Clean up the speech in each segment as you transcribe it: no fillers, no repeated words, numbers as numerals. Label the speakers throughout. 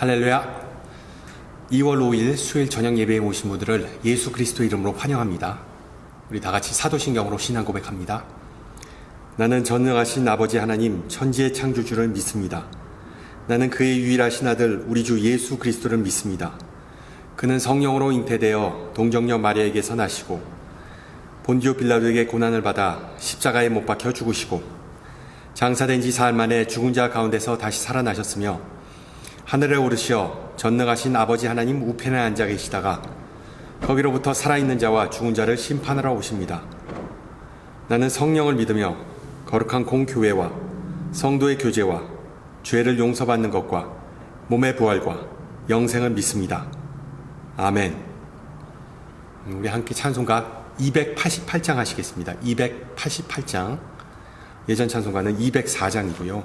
Speaker 1: 할렐루야. 2월 5일 수요일 저녁 예배에 오신 분들을 예수 그리스도 이름으로 환영합니다. 우리 다 같이 사도신경으로 신앙 고백합니다. 나는 전능하신 아버지 하나님 천지의 창조주를 믿습니다. 나는 그의 유일하신 아들 우리 주 예수 그리스도를 믿습니다. 그는 성령으로 잉태되어 동정녀 마리아에게서 나시고 본디오 빌라도에게 고난을 받아 십자가에 못 박혀 죽으시고 장사된 지 사흘 만에 죽은 자 가운데서 다시 살아나셨으며 하늘에 오르시어 전능하신 아버지 하나님 우편에 앉아 계시다가 거기로부터 살아있는 자와 죽은 자를 심판하러 오십니다. 나는 성령을 믿으며 거룩한 공교회와 성도의 교제와 죄를 용서받는 것과 몸의 부활과 영생을 믿습니다. 아멘. 우리 함께 찬송가 288장 하시겠습니다. 288장. 예전 찬송가는 204장이고요.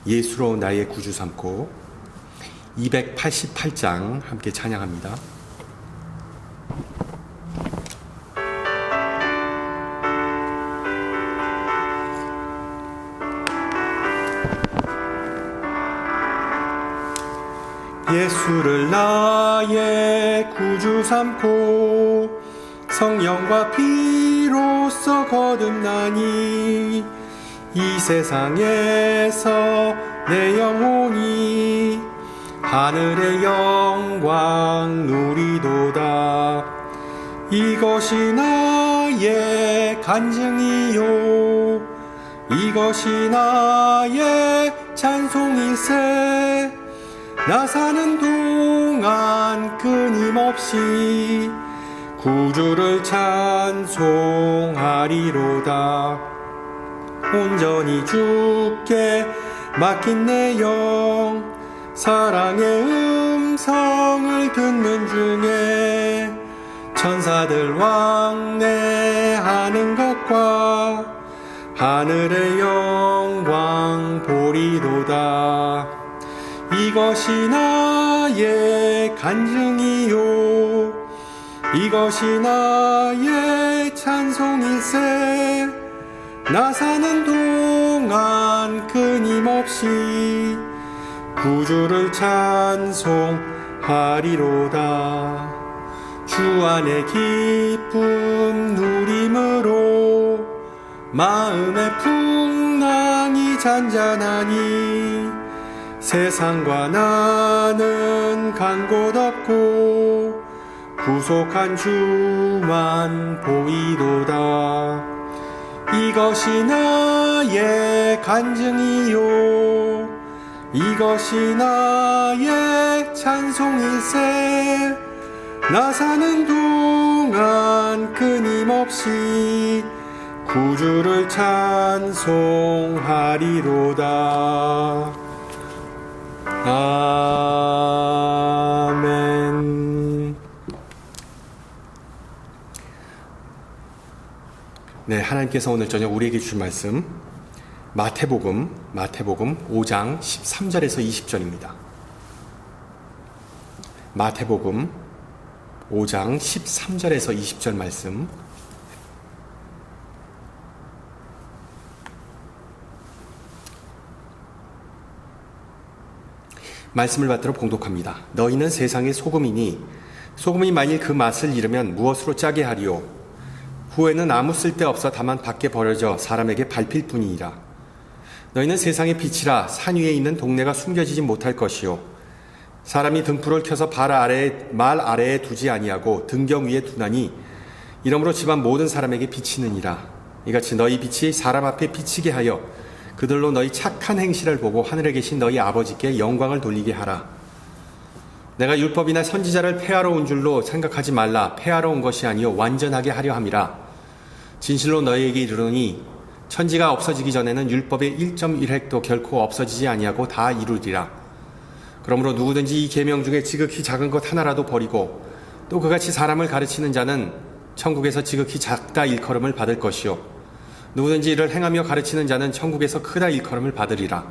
Speaker 1: 예수로 나의 구주 삼고 288장 함께 찬양합니다. 예수를 나의 구주 삼고 성령과 피로써 거듭나니 이 세상에서 내 영혼이 하늘의 영광 누리도다. 이것이 나의 간증이요 이것이 나의 찬송일세. 나 사는 동안 끊임없이 구주를 찬송하리로다. 온전히 주께 맡긴 내 영 사랑의 음성을 듣는 중에 천사들 왕래하는 것과 하늘의 영광 보리도다. 이것이 나의 간증이요 이것이 나의 찬송일세. 나 사는 동안 끊임없이 구주를 찬송하리로다. 주 안에 기쁨 누림으로 마음의 풍랑이 잔잔하니 세상과 나는 간 곳 없고 구속한 주만 보이도다. 이것이 나의 간증이요 이것이 나의 찬송일세. 나 사는 동안 끊임없이 구주를 찬송하리로다. 아멘. 네, 하나님께서 오늘 저녁 우리에게 주신 말씀 마태복음 5장 13절에서 20절입니다. 마태복음 5장 13절에서 20절 말씀. 말씀을 받들어 봉독합니다. 너희는 세상의 소금이니 소금이 만일 그 맛을 잃으면 무엇으로 짜게 하리요? 후에는 아무 쓸데없어 다만 밖에 버려져 사람에게 밟힐 뿐이니라. 너희는 세상의 빛이라. 산 위에 있는 동네가 숨겨지지 못할 것이요 사람이 등불을 켜서 말 아래에 두지 아니하고 등경 위에 두나니 이러므로 집안 모든 사람에게 비치느니라. 이같이 너희 빛이 사람 앞에 비치게 하여 그들로 너희 착한 행실을 보고 하늘에 계신 너희 아버지께 영광을 돌리게 하라. 내가 율법이나 선지자를 폐하러 온 줄로 생각하지 말라. 폐하러 온 것이 아니요 완전하게 하려 함이라. 진실로 너희에게 이르노니 천지가 없어지기 전에는 율법의 1.1획도 결코 없어지지 아니하고 다 이루리라. 그러므로 누구든지 이 계명 중에 지극히 작은 것 하나라도 버리고 또 그같이 사람을 가르치는 자는 천국에서 지극히 작다 일컬음을 받을 것이요 누구든지 이를 행하며 가르치는 자는 천국에서 크다 일컬음을 받으리라.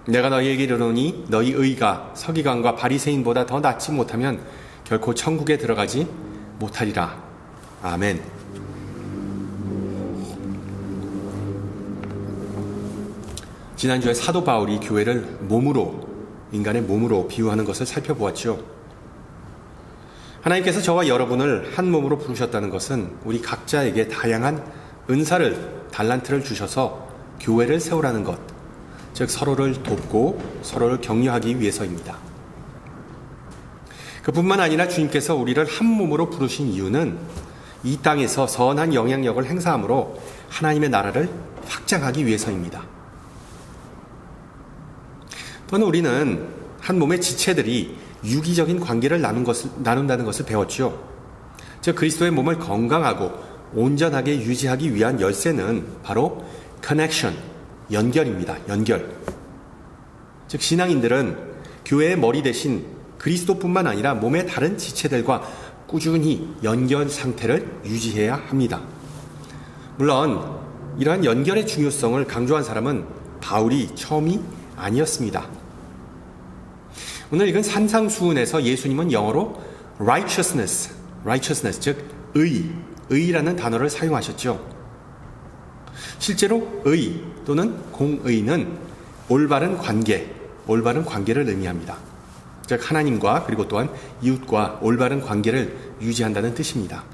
Speaker 1: 내가 너희에게 이르노니 너희 의가 서기관과 바리새인보다 더 낫지 못하면 결코 천국에 들어가지 못하리라. 아멘. 지난주에 사도 바울이 교회를 몸으로 인간의 몸으로 비유하는 것을 살펴보았죠. 하나님께서 저와 여러분을 한 몸으로 부르셨다는 것은 우리 각자에게 다양한 은사를, 달란트를 주셔서 교회를 세우라는 것, 즉 서로를 돕고 서로를 격려하기 위해서입니다. 그뿐만 아니라 주님께서 우리를 한 몸으로 부르신 이유는 이 땅에서 선한 영향력을 행사함으로 하나님의 나라를 확장하기 위해서입니다. 또는 우리는 한 몸의 지체들이 유기적인 관계를 나눈다는 것을 배웠죠. 즉 그리스도의 몸을 건강하고 온전하게 유지하기 위한 열쇠는 바로 connection, 연결입니다. 연결. 즉 신앙인들은 교회의 머리 대신 그리스도뿐만 아니라 몸의 다른 지체들과 꾸준히 연결 상태를 유지해야 합니다. 물론 이러한 연결의 중요성을 강조한 사람은 바울이 처음이 아니었습니다. 오늘 읽은 산상수훈에서 예수님은 영어로 righteousness, 즉 의라는 단어를 사용하셨죠. 실제로 의 또는 공의는 올바른 관계를 의미합니다. 즉 하나님과 그리고 또한 이웃과 올바른 관계를 유지한다는 뜻입니다.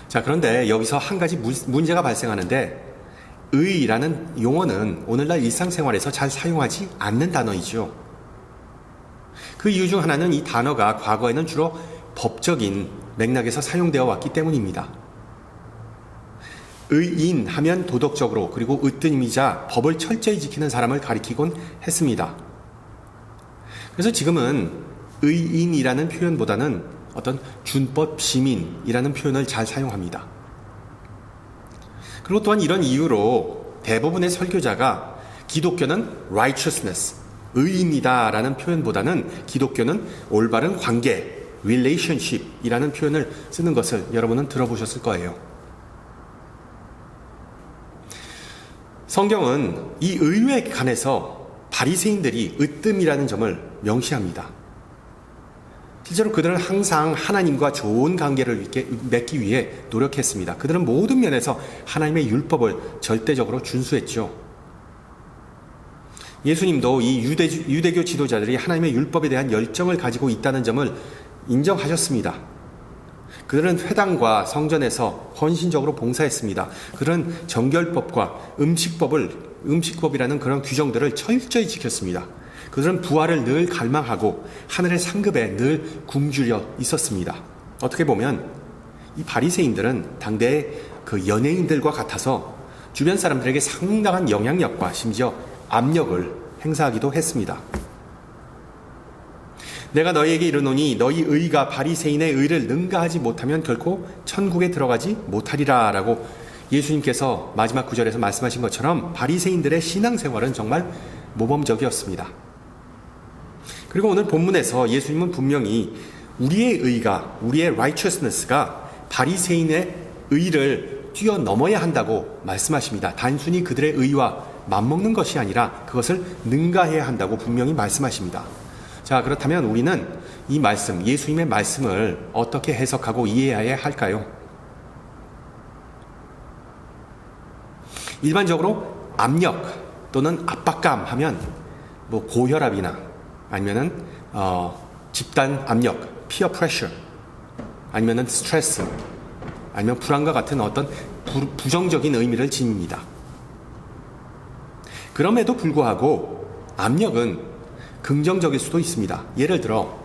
Speaker 1: 자, 그런데 여기서 한 가지 문제가 발생하는데 의라는 용어는 오늘날 일상생활에서 잘 사용하지 않는 단어이죠. 그 이유 중 하나는 이 단어가 과거에는 주로 법적인 맥락에서 사용되어 왔기 때문입니다. 의인 하면 도덕적으로 그리고 으뜸이자 법을 철저히 지키는 사람을 가리키곤 했습니다. 그래서 지금은 의인이라는 표현보다는 어떤 준법 시민이라는 표현을 잘 사용합니다. 그리고 또한 이런 이유로 대부분의 설교자가 기독교는 righteousness, 의입니다 라는 표현보다는 기독교는 올바른 관계, relationship이라는 표현을 쓰는 것을 여러분은 들어보셨을 거예요. 성경은 이 의에 관해서 바리새인들이 으뜸이라는 점을 명시합니다. 실제로 그들은 항상 하나님과 좋은 관계를 맺기 위해 노력했습니다. 그들은 모든 면에서 하나님의 율법을 절대적으로 준수했죠. 예수님도 이 유대교 지도자들이 하나님의 율법에 대한 열정을 가지고 있다는 점을 인정하셨습니다. 그들은 회당과 성전에서 헌신적으로 봉사했습니다. 그들은 정결법과 음식법이라는 그런 규정들을 철저히 지켰습니다. 그들은 부활을 늘 갈망하고 하늘의 상급에 늘 굶주려 있었습니다. 어떻게 보면 이 바리새인들은 당대의 그 연예인들과 같아서 주변 사람들에게 상당한 영향력과 심지어 압력을 행사하기도 했습니다. 내가 너희에게 이르노니 너희 의가 바리새인의 의를 능가하지 못하면 결코 천국에 들어가지 못하리라 라고 예수님께서 마지막 구절에서 말씀하신 것처럼 바리새인들의 신앙생활은 정말 모범적이었습니다. 그리고 오늘 본문에서 예수님은 분명히 우리의 righteousness가 바리새인의 의를 뛰어넘어야 한다고 말씀하십니다. 단순히 그들의 의와 맞먹는 것이 아니라 그것을 능가해야 한다고 분명히 말씀하십니다. 자, 그렇다면 우리는 이 말씀, 예수님의 말씀을 어떻게 해석하고 이해해야 할까요? 일반적으로 압력 또는 압박감 하면 고혈압이나 아니면은 집단 압력, peer pressure, 아니면은 스트레스, 아니면 불안과 같은 어떤 부정적인 의미를 지닙니다. 그럼에도 불구하고 압력은 긍정적일 수도 있습니다. 예를 들어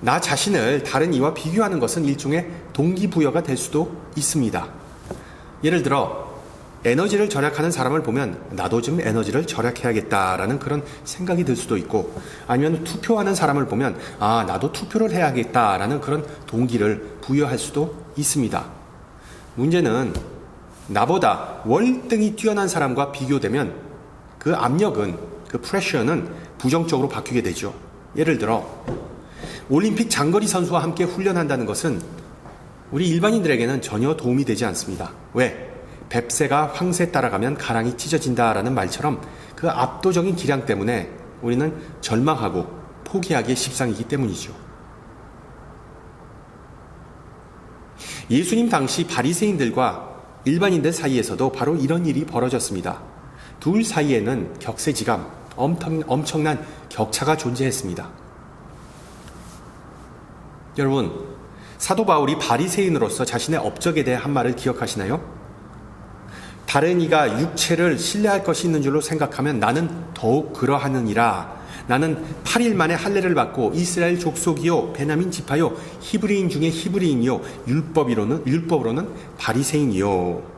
Speaker 1: 나 자신을 다른 이와 비교하는 것은 일종의 동기부여가 될 수도 있습니다. 예를 들어 에너지를 절약하는 사람을 보면 나도 좀 에너지를 절약해야겠다라는 그런 생각이 들 수도 있고, 아니면 투표하는 사람을 보면 나도 투표를 해야겠다라는 그런 동기를 부여할 수도 있습니다. 문제는 나보다 월등히 뛰어난 사람과 비교되면 그 압력은, 그 프레셔는 부정적으로 바뀌게 되죠. 예를 들어 올림픽 장거리 선수와 함께 훈련한다는 것은 우리 일반인들에게는 전혀 도움이 되지 않습니다. 왜? 뱁새가 황새 따라가면 가랑이 찢어진다라는 말처럼 그 압도적인 기량 때문에 우리는 절망하고 포기하기에 십상이기 때문이죠. 예수님 당시 바리새인들과 일반인들 사이에서도 바로 이런 일이 벌어졌습니다. 둘 사이에는 격세지감 엄청난 격차가 존재했습니다. 여러분, 사도 바울이 바리새인으로서 자신의 업적에 대해 한 말을 기억하시나요? 다른 이가 육체를 신뢰할 것이 있는 줄로 생각하면 나는 더욱 그러하느니라. 나는 8일 만에 할례를 받고 이스라엘 족속이요 베냐민 지파요 히브리인 중에 히브리인이요 율법으로는 바리새인이요.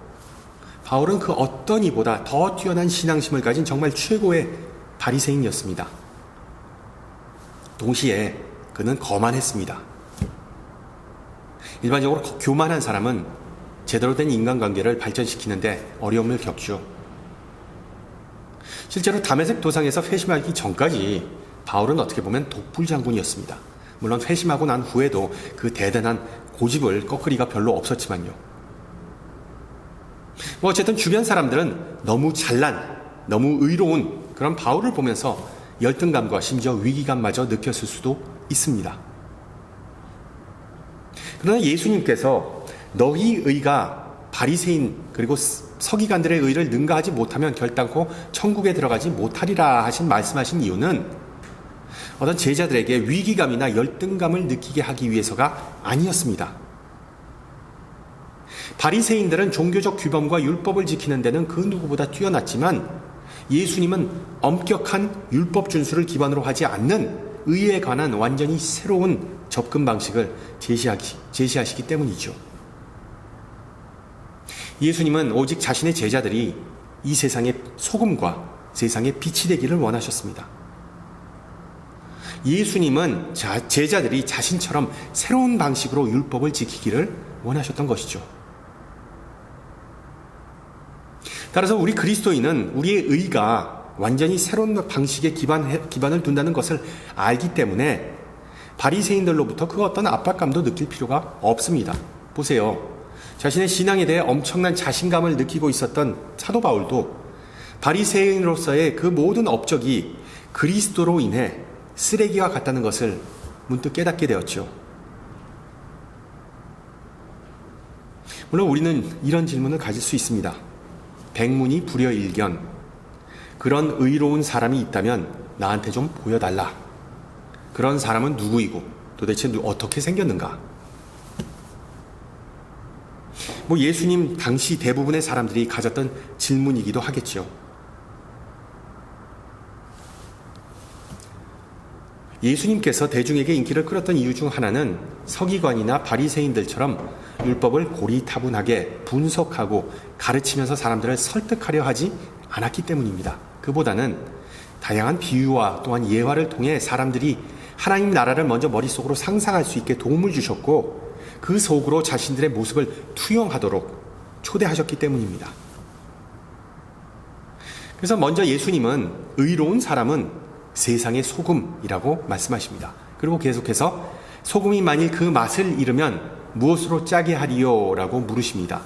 Speaker 1: 바울은 그 어떤 이보다 더 뛰어난 신앙심을 가진 정말 최고의 바리새인이었습니다. 동시에 그는 거만했습니다. 일반적으로 교만한 사람은 제대로 된 인간관계를 발전시키는데 어려움을 겪죠. 실제로 다메섹 도상에서 회심하기 전까지 바울은 어떻게 보면 독불 장군이었습니다. 물론 회심하고 난 후에도 그 대단한 고집을 꺾으리가 별로 없었지만요. 어쨌든 주변 사람들은 너무 잘난, 너무 의로운 그런 바울을 보면서 열등감과 심지어 위기감마저 느꼈을 수도 있습니다. 그러나 예수님께서 너희 의가 바리새인 그리고 서기관들의 의를 능가하지 못하면 결단코 천국에 들어가지 못하리라 말씀하신 이유는 어떤 제자들에게 위기감이나 열등감을 느끼게 하기 위해서가 아니었습니다. 바리새인들은 종교적 규범과 율법을 지키는 데는 그 누구보다 뛰어났지만 예수님은 엄격한 율법 준수를 기반으로 하지 않는 의에 관한 완전히 새로운 접근 방식을 제시하시기 때문이죠. 예수님은 오직 자신의 제자들이 이 세상의 소금과 세상의 빛이 되기를 원하셨습니다. 예수님은 제자들이 자신처럼 새로운 방식으로 율법을 지키기를 원하셨던 것이죠. 따라서 우리 그리스도인은 우리의 의가 완전히 새로운 방식의 기반을 둔다는 것을 알기 때문에 바리새인들로부터 그 어떤 압박감도 느낄 필요가 없습니다. 보세요. 자신의 신앙에 대해 엄청난 자신감을 느끼고 있었던 사도 바울도 바리새인으로서의 그 모든 업적이 그리스도로 인해 쓰레기와 같다는 것을 문득 깨닫게 되었죠. 물론 우리는 이런 질문을 가질 수 있습니다. 백문이 불여일견. 그런 의로운 사람이 있다면 나한테 좀 보여달라. 그런 사람은 누구이고 도대체 어떻게 생겼는가? 예수님 당시 대부분의 사람들이 가졌던 질문이기도 하겠죠. 예수님께서 대중에게 인기를 끌었던 이유 중 하나는 서기관이나 바리새인들처럼 율법을 고리타분하게 분석하고 가르치면서 사람들을 설득하려 하지 않았기 때문입니다. 그보다는 다양한 비유와 또한 예화를 통해 사람들이 하나님 나라를 먼저 머릿속으로 상상할 수 있게 도움을 주셨고 그 속으로 자신들의 모습을 투영하도록 초대하셨기 때문입니다. 그래서 먼저 예수님은 의로운 사람은 세상의 소금이라고 말씀하십니다. 그리고 계속해서 소금이 만일 그 맛을 잃으면 무엇으로 짜게 하리요? 라고 물으십니다.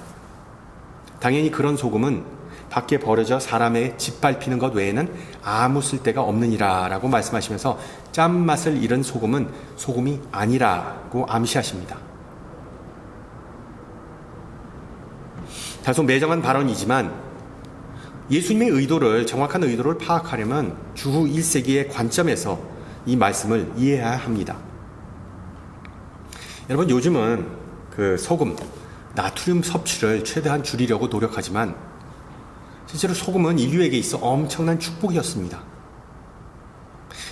Speaker 1: 당연히 그런 소금은 밖에 버려져 사람의 짓밟히는 것 외에는 아무 쓸데가 없느니라 라고 말씀하시면서 짠맛을 잃은 소금은 소금이 아니라고 암시하십니다. 다소 매정한 발언이지만 예수님의 정확한 의도를 파악하려면 주후 1세기의 관점에서 이 말씀을 이해해야 합니다. 여러분, 요즘은 그 소금, 나트륨 섭취를 최대한 줄이려고 노력하지만 실제로 소금은 인류에게 있어 엄청난 축복이었습니다.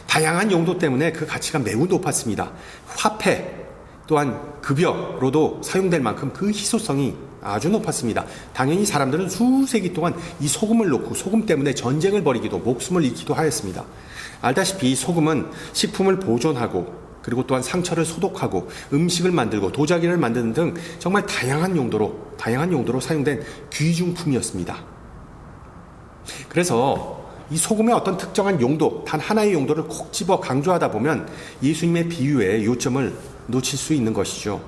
Speaker 1: 다양한 용도 때문에 그 가치가 매우 높았습니다. 화폐 또한 급여로도 사용될 만큼 그 희소성이 아주 높았습니다. 당연히 사람들은 수세기 동안 이 소금을 놓고 소금 때문에 전쟁을 벌이기도 목숨을 잃기도 하였습니다. 알다시피 소금은 식품을 보존하고 그리고 또한 상처를 소독하고 음식을 만들고 도자기를 만드는 등 정말 다양한 용도로 사용된 귀중품이었습니다. 그래서 이 소금의 어떤 특정한 용도, 단 하나의 용도를 콕 집어 강조하다 보면 예수님의 비유의 요점을 놓칠 수 있는 것이죠.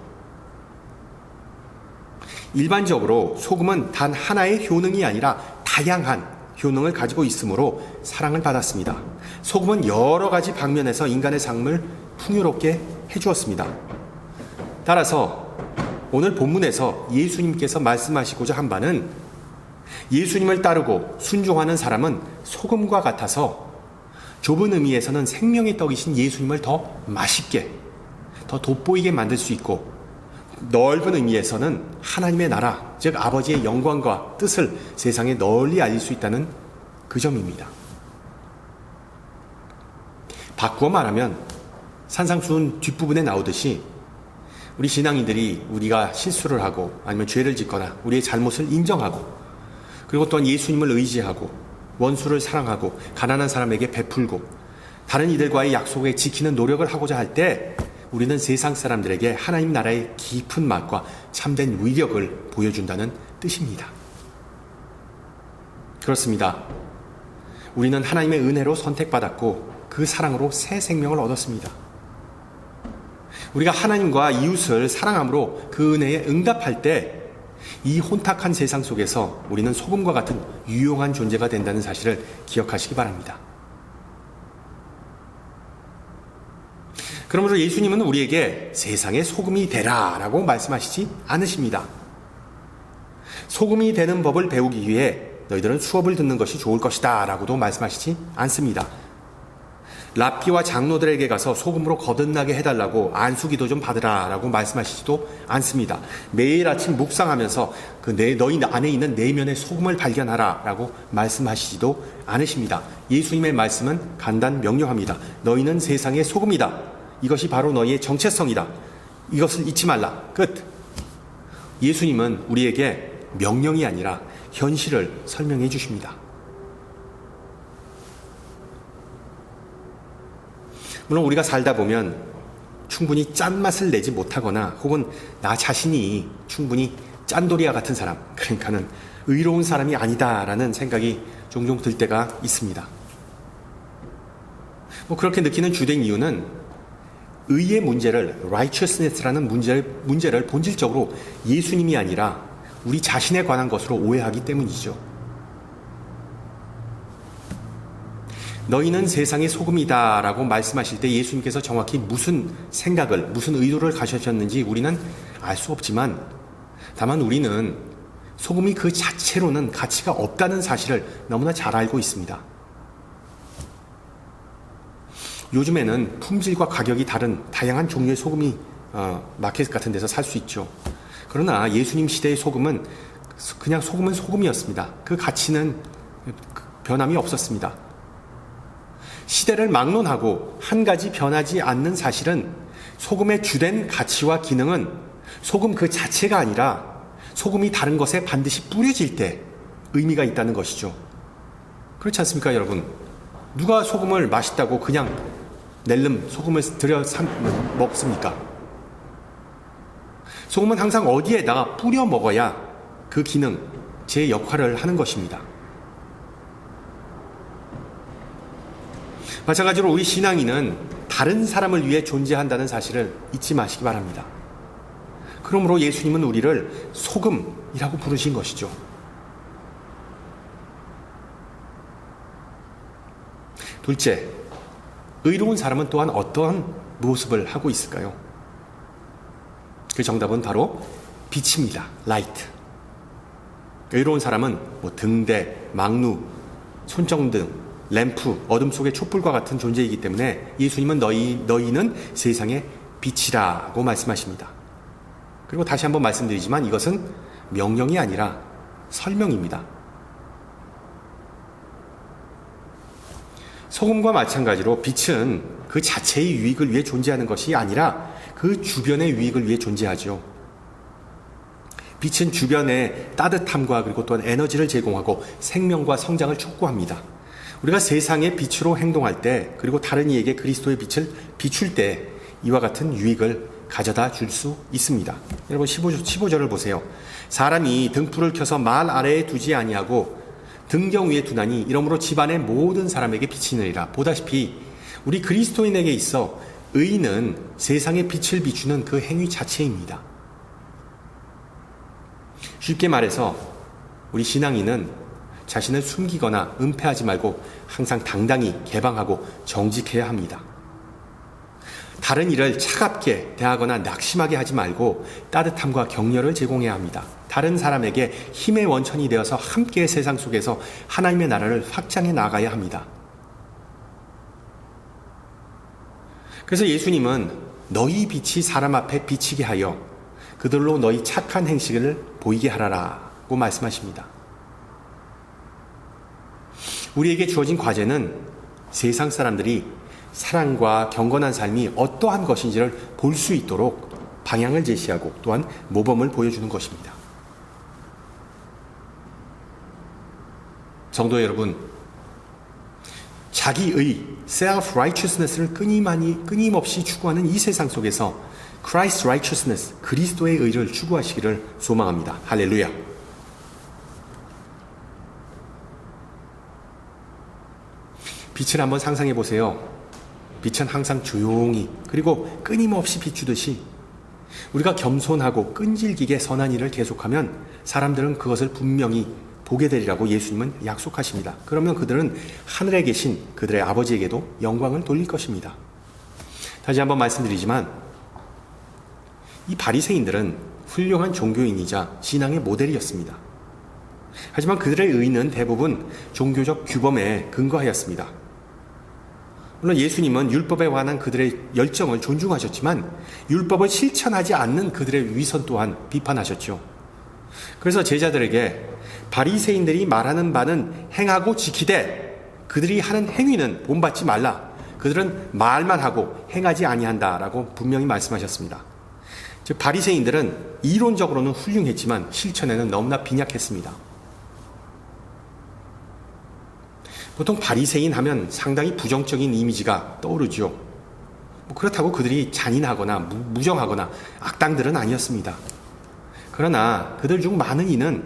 Speaker 1: 일반적으로 소금은 단 하나의 효능이 아니라 다양한 효능을 가지고 있으므로 사랑을 받았습니다. 소금은 여러 가지 방면에서 인간의 삶을 풍요롭게 해주었습니다. 따라서 오늘 본문에서 예수님께서 말씀하시고자 한 바는 예수님을 따르고 순종하는 사람은 소금과 같아서 좁은 의미에서는 생명의 떡이신 예수님을 더 맛있게, 더 돋보이게 만들 수 있고, 넓은 의미에서는 하나님의 나라, 즉 아버지의 영광과 뜻을 세상에 널리 알릴 수 있다는 그 점입니다. 바꾸어 말하면 산상수훈 뒷부분에 나오듯이 우리 신앙인들이 우리가 실수를 하고 아니면 죄를 짓거나 우리의 잘못을 인정하고, 그리고 또한 예수님을 의지하고 원수를 사랑하고 가난한 사람에게 베풀고 다른 이들과의 약속에 지키는 노력을 하고자 할 때 우리는 세상 사람들에게 하나님 나라의 깊은 맛과 참된 위력을 보여준다는 뜻입니다. 그렇습니다. 우리는 하나님의 은혜로 선택받았고 그 사랑으로 새 생명을 얻었습니다. 우리가 하나님과 이웃을 사랑함으로 그 은혜에 응답할 때 이 혼탁한 세상 속에서 우리는 소금과 같은 유용한 존재가 된다는 사실을 기억하시기 바랍니다. 그러므로 예수님은 우리에게 세상의 소금이 되라 라고 말씀하시지 않으십니다. 소금이 되는 법을 배우기 위해 너희들은 수업을 듣는 것이 좋을 것이다 라고도 말씀하시지 않습니다. 랍비와 장로들에게 가서 소금으로 거듭나게 해달라고 안수기도 좀 받으라 라고 말씀하시지도 않습니다. 매일 아침 묵상하면서 너희 안에 있는 내면의 소금을 발견하라 라고 말씀하시지도 않으십니다. 예수님의 말씀은 간단 명료합니다. 너희는 세상의 소금이다. 이것이 바로 너희의 정체성이다. 이것을 잊지 말라. 끝. 예수님은 우리에게 명령이 아니라 현실을 설명해 주십니다. 물론 우리가 살다 보면 충분히 짠맛을 내지 못하거나 혹은 나 자신이 충분히 짠돌이와 같은 사람, 그러니까는 의로운 사람이 아니다라는 생각이 종종 들 때가 있습니다. 그렇게 느끼는 주된 이유는 의의 문제를, righteousness라는 문제를 본질적으로 예수님이 아니라 우리 자신에 관한 것으로 오해하기 때문이죠. 너희는 세상의 소금이다 라고 말씀하실 때 예수님께서 정확히 무슨 생각을, 무슨 의도를 가지셨는지 우리는 알 수 없지만, 다만 우리는 소금이 그 자체로는 가치가 없다는 사실을 너무나 잘 알고 있습니다. 요즘에는 품질과 가격이 다른 다양한 종류의 소금이 마켓 같은 데서 살 수 있죠. 그러나 예수님 시대의 소금은 그냥 소금은 소금이었습니다. 그 가치는 변함이 없었습니다. 시대를 막론하고 한 가지 변하지 않는 사실은 소금의 주된 가치와 기능은 소금 그 자체가 아니라 소금이 다른 것에 반드시 뿌려질 때 의미가 있다는 것이죠. 그렇지 않습니까, 여러분? 누가 소금을 맛있다고 그냥 낼름 소금을 들여 먹습니까? 소금은 항상 어디에다가 뿌려 먹어야 그 기능, 제 역할을 하는 것입니다. 마찬가지로 우리 신앙인은 다른 사람을 위해 존재한다는 사실을 잊지 마시기 바랍니다. 그러므로 예수님은 우리를 소금이라고 부르신 것이죠. 둘째, 의로운 사람은 또한 어떠한 모습을 하고 있을까요? 그 정답은 바로 빛입니다. 라이트. 의로운 사람은 등대, 망루, 손정등, 램프, 어둠 속의 촛불과 같은 존재이기 때문에 예수님은 너희는 세상의 빛이라고 말씀하십니다. 그리고 다시 한번 말씀드리지만 이것은 명령이 아니라 설명입니다. 소금과 마찬가지로 빛은 그 자체의 유익을 위해 존재하는 것이 아니라 그 주변의 유익을 위해 존재하죠. 빛은 주변에 따뜻함과 그리고 또한 에너지를 제공하고 생명과 성장을 촉구합니다. 우리가 세상의 빛으로 행동할 때, 그리고 다른 이에게 그리스도의 빛을 비출 때 이와 같은 유익을 가져다 줄 수 있습니다. 여러분 15절을 보세요. 사람이 등불을 켜서 말 아래에 두지 아니하고 등경 위에 두나니 이러므로 집안의 모든 사람에게 비치느니라. 보다시피 우리 그리스도인에게 있어 의는 세상의 빛을 비추는 그 행위 자체입니다. 쉽게 말해서 우리 신앙인은 자신을 숨기거나 은폐하지 말고 항상 당당히 개방하고 정직해야 합니다. 다른 이를 차갑게 대하거나 낙심하게 하지 말고 따뜻함과 격려를 제공해야 합니다. 다른 사람에게 힘의 원천이 되어서 함께 세상 속에서 하나님의 나라를 확장해 나가야 합니다. 그래서 예수님은 너희 빛이 사람 앞에 비치게 하여 그들로 너희 착한 행실을 보이게 하라라고 말씀하십니다. 우리에게 주어진 과제는 세상 사람들이 사랑과 경건한 삶이 어떠한 것인지를 볼 수 있도록 방향을 제시하고 또한 모범을 보여주는 것입니다. 성도 여러분, 자기의 self-righteousness를 끊임없이 추구하는 이 세상 속에서 Christ's righteousness, 그리스도의 의를 추구하시기를 소망합니다. 할렐루야. 빛을 한번 상상해 보세요. 빛은 항상 조용히 그리고 끊임없이 비추듯이 우리가 겸손하고 끈질기게 선한 일을 계속하면 사람들은 그것을 분명히 보게 되리라고 예수님은 약속하십니다. 그러면 그들은 하늘에 계신 그들의 아버지에게도 영광을 돌릴 것입니다. 다시 한번 말씀드리지만 이 바리새인들은 훌륭한 종교인이자 신앙의 모델이었습니다. 하지만 그들의 의는 대부분 종교적 규범에 근거하였습니다. 물론 예수님은 율법에 관한 그들의 열정을 존중하셨지만 율법을 실천하지 않는 그들의 위선 또한 비판하셨죠. 그래서 제자들에게 바리새인들이 말하는 바는 행하고 지키되 그들이 하는 행위는 본받지 말라. 그들은 말만 하고 행하지 아니한다라고 분명히 말씀하셨습니다. 즉 바리새인들은 이론적으로는 훌륭했지만 실천에는 너무나 빈약했습니다. 보통 바리새인 하면 상당히 부정적인 이미지가 떠오르죠. 그렇다고 그들이 잔인하거나 무정하거나 악당들은 아니었습니다. 그러나 그들 중 많은 이는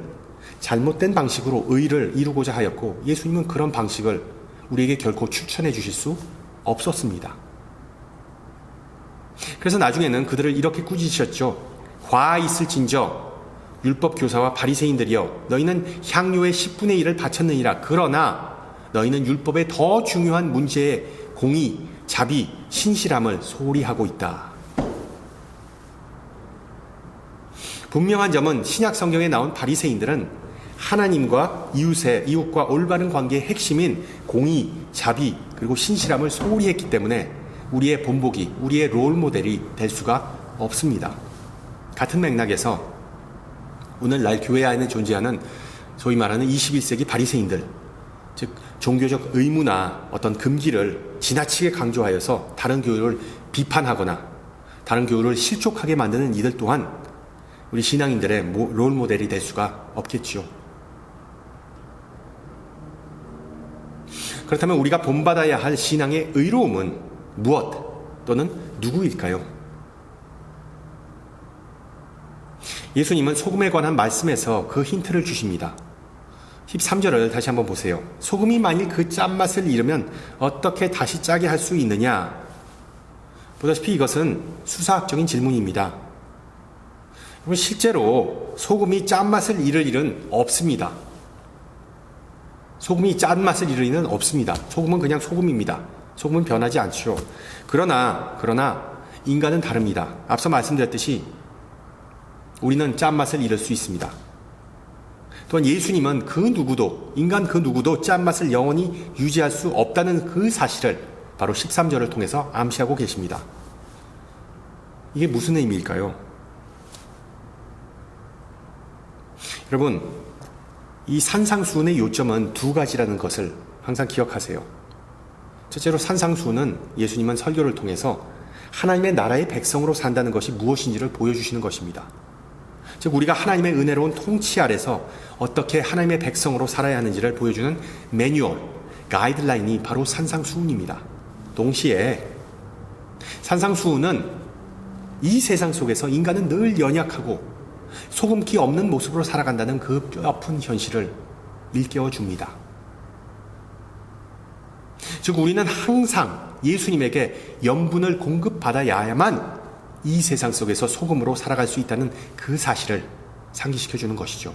Speaker 1: 잘못된 방식으로 의를 이루고자 하였고 예수님은 그런 방식을 우리에게 결코 추천해 주실 수 없었습니다. 그래서 나중에는 그들을 이렇게 꾸짖으셨죠. 과 있을진저 율법 교사와 바리새인들이여 너희는 향료의 10분의 1을 바쳤느니라. 그러나 너희는 율법의 더 중요한 문제에 공의, 자비, 신실함을 소홀히 하고 있다. 분명한 점은 신약 성경에 나온 바리새인들은 하나님과 이웃과 올바른 관계의 핵심인 공의, 자비, 그리고 신실함을 소홀히 했기 때문에 우리의 본보기, 우리의 롤 모델이 될 수가 없습니다. 같은 맥락에서 오늘날 교회 안에 존재하는 소위 말하는 21세기 바리새인들, 즉 종교적 의무나 어떤 금기를 지나치게 강조하여서 다른 교회를 비판하거나 다른 교회를 실족하게 만드는 이들 또한 우리 신앙인들의 롤 모델이 될 수가 없겠죠. 그렇다면 우리가 본받아야 할 신앙의 의로움은 무엇 또는 누구일까요? 예수님은 소금에 관한 말씀에서 그 힌트를 주십니다. 13절을 다시 한번 보세요. 소금이 만일 그 짠맛을 잃으면 어떻게 다시 짜게 할 수 있느냐? 보다시피 이것은 수사학적인 질문입니다. 실제로 소금이 짠맛을 잃을 일은 없습니다. 소금이 짠맛을 잃을 일은 없습니다. 소금은 그냥 소금입니다. 소금은 변하지 않죠. 그러나 인간은 다릅니다. 앞서 말씀드렸듯이 우리는 짠맛을 잃을 수 있습니다. 또한 예수님은 인간 그 누구도 짠맛을 영원히 유지할 수 없다는 그 사실을 바로 13절을 통해서 암시하고 계십니다. 이게 무슨 의미일까요? 여러분, 이 산상수훈의 요점은 두 가지라는 것을 항상 기억하세요. 첫째로 산상수훈은 예수님은 설교를 통해서 하나님의 나라의 백성으로 산다는 것이 무엇인지를 보여주시는 것입니다. 즉 우리가 하나님의 은혜로운 통치 아래서 어떻게 하나님의 백성으로 살아야 하는지를 보여주는 매뉴얼, 가이드라인이 바로 산상수훈입니다. 동시에 산상수훈은 이 세상 속에서 인간은 늘 연약하고 소금기 없는 모습으로 살아간다는 그 뼈아픈 현실을 일깨워 줍니다. 즉 우리는 항상 예수님에게 염분을 공급받아야만 이 세상 속에서 소금으로 살아갈 수 있다는 그 사실을 상기시켜 주는 것이죠.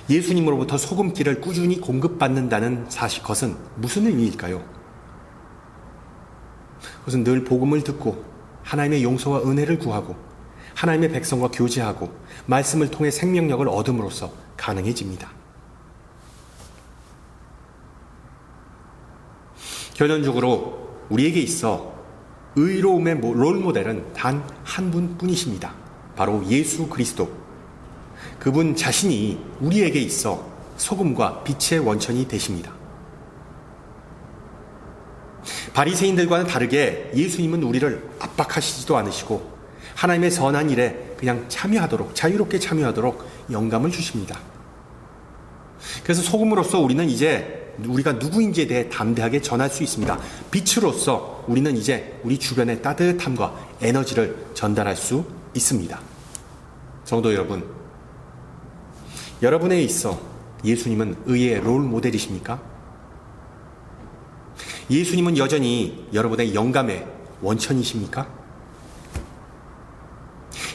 Speaker 1: 예수님으로부터 소금기를 꾸준히 공급받는다는 것은 무슨 의미일까요? 그것은 늘 복음을 듣고 하나님의 용서와 은혜를 구하고 하나님의 백성과 교제하고 말씀을 통해 생명력을 얻음으로써 가능해집니다. 결론적으로 우리에게 있어 의로움의 롤 모델은 단 한 분뿐이십니다. 바로 예수 그리스도. 그분 자신이 우리에게 있어 소금과 빛의 원천이 되십니다. 바리새인들과는 다르게 예수님은 우리를 압박하시지도 않으시고 하나님의 선한 일에 그냥 참여하도록, 자유롭게 참여하도록 영감을 주십니다. 그래서 소금으로서 우리는 이제 우리가 누구인지에 대해 담대하게 전할 수 있습니다. 빛으로서 우리는 이제 우리 주변의 따뜻함과 에너지를 전달할 수 있습니다. 성도 여러분, 여러분에 있어 예수님은 의의 롤 모델이십니까? 예수님은 여전히 여러분의 영감의 원천이십니까?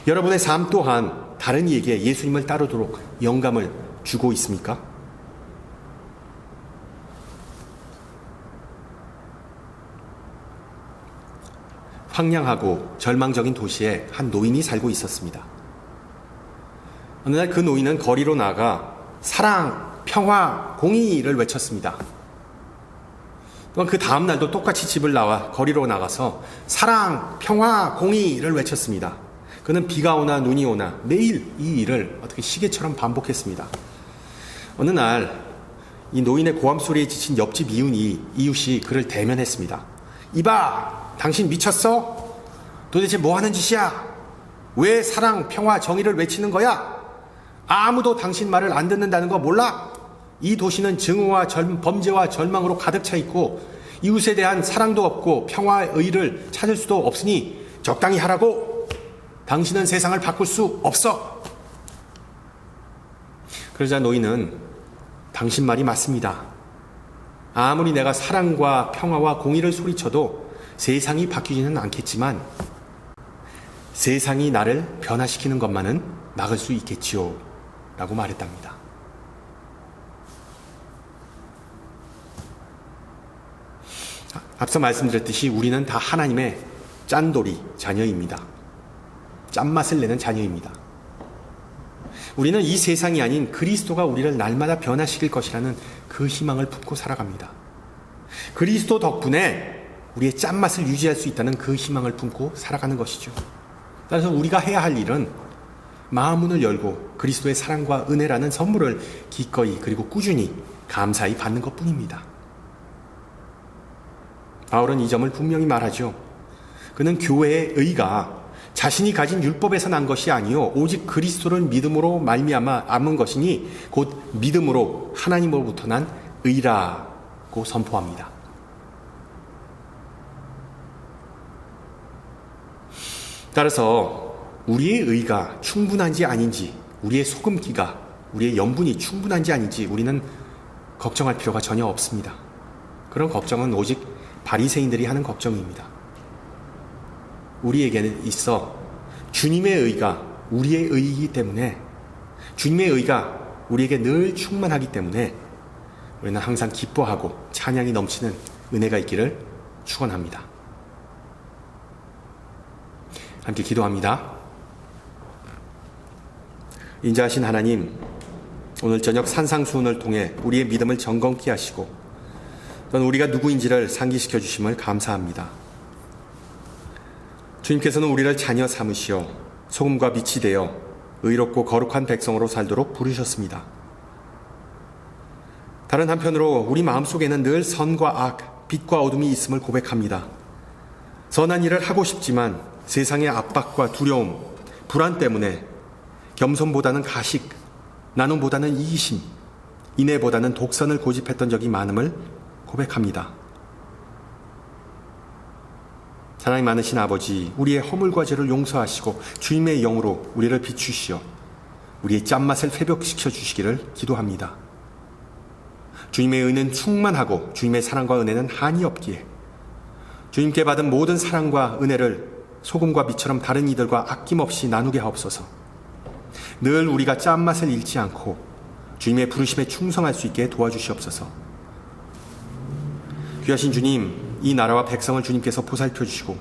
Speaker 1: 여러분의 삶 또한 다른 이에게 예수님을 따르도록 영감을 주고 있습니까? 황량하고 절망적인 도시에 한 노인이 살고 있었습니다. 어느 날 그 노인은 거리로 나가 사랑, 평화, 공의를 외쳤습니다. 또한 그 다음 날도 똑같이 집을 나와 거리로 나가서 사랑, 평화, 공의를 외쳤습니다. 그는 비가 오나 눈이 오나 매일 이 일을 어떻게 시계처럼 반복했습니다. 어느 날 이 노인의 고함 소리에 지친 옆집 이웃이 그를 대면했습니다. 이봐, 당신 미쳤어? 도대체 뭐 하는 짓이야? 왜 사랑, 평화, 정의를 외치는 거야? 아무도 당신 말을 안 듣는다는 거 몰라? 이 도시는 증오와 범죄와 절망으로 가득 차 있고 이웃에 대한 사랑도 없고 평화의 의를 찾을 수도 없으니 적당히 하라고. 당신은 세상을 바꿀 수 없어. 그러자 노인은 당신 말이 맞습니다. 아무리 내가 사랑과 평화와 공의를 소리쳐도 세상이 바뀌지는 않겠지만 세상이 나를 변화시키는 것만은 막을 수 있겠지요 라고 말했답니다. 앞서 말씀드렸듯이 우리는 다 하나님의 짠돌이 자녀입니다. 짠맛을 내는 자녀입니다. 우리는 이 세상이 아닌 그리스도가 우리를 날마다 변화시킬 것이라는 그 희망을 품고 살아갑니다. 그리스도 덕분에 우리의 짠맛을 유지할 수 있다는 그 희망을 품고 살아가는 것이죠. 따라서 우리가 해야 할 일은 마음문을 열고 그리스도의 사랑과 은혜라는 선물을 기꺼이 그리고 꾸준히 감사히 받는 것뿐입니다. 바울은 이 점을 분명히 말하죠. 그는 교회의 의가 자신이 가진 율법에서 난 것이 아니요 오직 그리스도를 믿음으로 말미암아 남은 것이니 곧 믿음으로 하나님으로부터 난 의라고 선포합니다. 따라서 우리의 의가 충분한지 아닌지, 우리의 소금기가, 우리의 염분이 충분한지 아닌지 우리는 걱정할 필요가 전혀 없습니다. 그런 걱정은 오직 바리새인들이 하는 걱정입니다. 우리에게는 있어 주님의 의가 우리의 의이기 때문에, 주님의 의가 우리에게 늘 충만하기 때문에 우리는 항상 기뻐하고 찬양이 넘치는 은혜가 있기를 축원합니다. 함께 기도합니다. 인자하신 하나님, 오늘 저녁 산상수훈을 통해 우리의 믿음을 점검케 하시고 또한 우리가 누구인지를 상기시켜 주심을 감사합니다. 주님께서는 우리를 자녀 삼으시어 소금과 빛이 되어 의롭고 거룩한 백성으로 살도록 부르셨습니다. 다른 한편으로 우리 마음속에는 늘 선과 악, 빛과 어둠이 있음을 고백합니다. 선한 일을 하고 싶지만 세상의 압박과 두려움, 불안 때문에 겸손보다는 가식, 나눔보다는 이기심, 인애보다는 독선을 고집했던 적이 많음을 고백합니다. 사랑이 많으신 아버지, 우리의 허물과 죄를 용서하시고 주님의 영으로 우리를 비추시어 우리의 짠맛을 회복시켜 주시기를 기도합니다. 주님의 은혜는 충만하고 주님의 사랑과 은혜는 한이 없기에 주님께 받은 모든 사랑과 은혜를 소금과 빛처럼 다른 이들과 아낌없이 나누게 하옵소서. 늘 우리가 짠맛을 잃지 않고 주님의 부르심에 충성할 수 있게 도와주시옵소서. 귀하신 주님, 이 나라와 백성을 주님께서 보살펴 주시고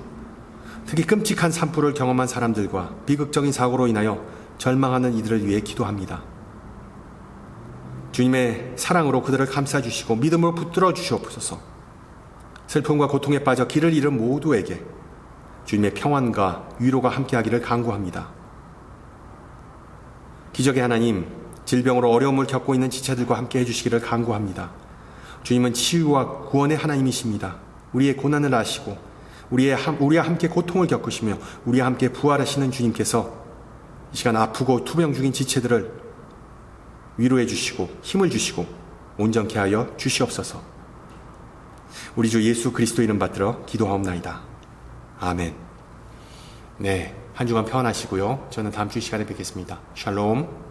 Speaker 1: 특히 끔찍한 산불을 경험한 사람들과 비극적인 사고로 인하여 절망하는 이들을 위해 기도합니다. 주님의 사랑으로 그들을 감싸주시고 믿음으로 붙들어 주시옵소서. 슬픔과 고통에 빠져 길을 잃은 모두에게 주님의 평안과 위로가 함께하기를 간구합니다. 기적의 하나님, 질병으로 어려움을 겪고 있는 지체들과 함께 해주시기를 간구합니다. 주님은 치유와 구원의 하나님이십니다. 우리의 고난을 아시고 우리와 함께 고통을 겪으시며 우리와 함께 부활하시는 주님께서 이 시간 아프고 투병 중인 지체들을 위로해 주시고 힘을 주시고 온전케 하여 주시옵소서. 우리 주 예수 그리스도 이름 받들어 기도하옵나이다. 아멘. 네, 한 주간 평안하시고요. 저는 다음 주 시간에 뵙겠습니다. 샬롬.